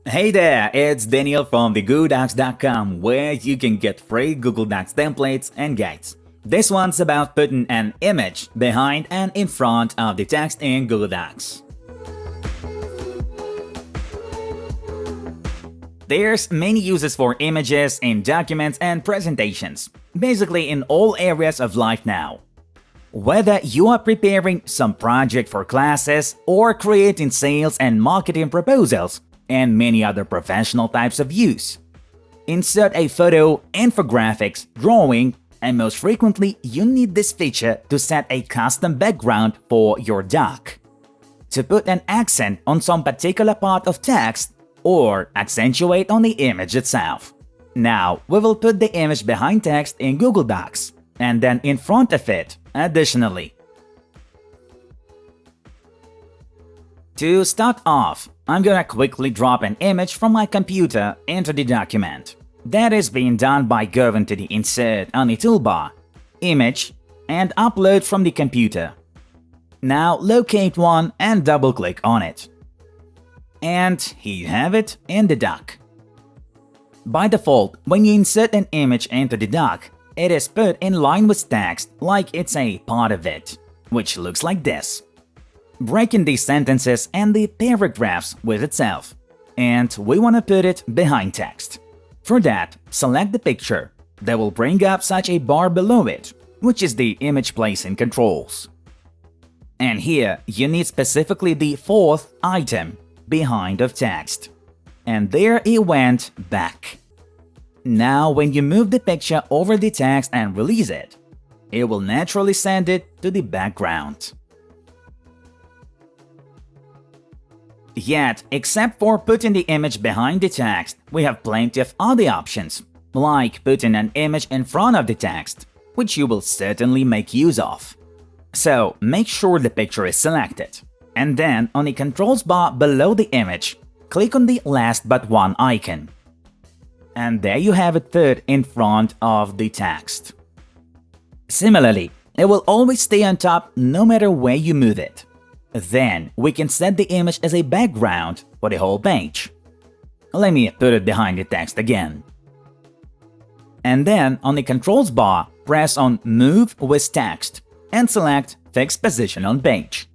Hey there, it's Daniel from TheGoodocs.com, where you can get free Google Docs templates and guides. This one's about putting an image behind and in front of the text in Google Docs. There's many uses for images in documents and presentations, basically in all areas of life now. Whether you are preparing some project for classes or creating sales and marketing proposals, and many other professional types of use. Insert a photo, infographics, drawing, and most frequently you need this feature to set a custom background for your doc. To put an accent on some particular part of text or accentuate on the image itself. Now we will put the image behind text in Google Docs and then in front of it additionally. To start off, I'm gonna quickly drop an image from my computer into the document. That is being done by going to the Insert on the toolbar, Image, and Upload from the computer. Now locate one and double-click on it. And here you have it in the doc. By default, when you insert an image into the doc, it is put in line with text like it's a part of it, which looks like this. Breaking these sentences and the paragraphs with itself, and we want to put it behind text. For that, select the picture. That will bring up such a bar below it, which is the image placing controls. And here you need specifically the fourth item, behind of text. And there it went back. Now when you move the picture over the text and release it, it will naturally send it to the background. Yet, except for putting the image behind the text, we have plenty of other options, like putting an image in front of the text, which you will certainly make use of. So, make sure the picture is selected, and then on the controls bar below the image, click on the last but one icon. And there you have it put in front of the text. Similarly, it will always stay on top no matter where you move it. Then we can set the image as a background for the whole page. Let me put it behind the text again. And then on the controls bar, press on Move with Text and select Fixed Position on Page.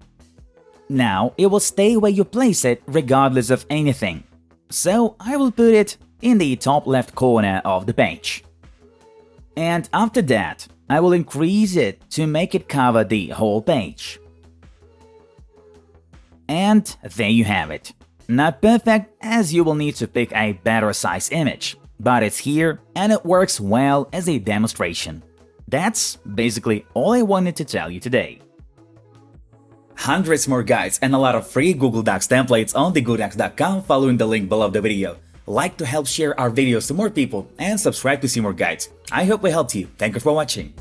Now it will stay where you place it regardless of anything. So I will put it in the top left corner of the page. And after that, I will increase it to make it cover the whole page. And there you have it. Not perfect, as you will need to pick a better size image, but it's here and it works well as a demonstration. That's basically all I wanted to tell you today. Hundreds more guides and a lot of free Google Docs templates on TheGoodocs.com following the link below the video. Like to help share our videos to more people and subscribe to see more guides. I hope we helped you. Thank you for watching.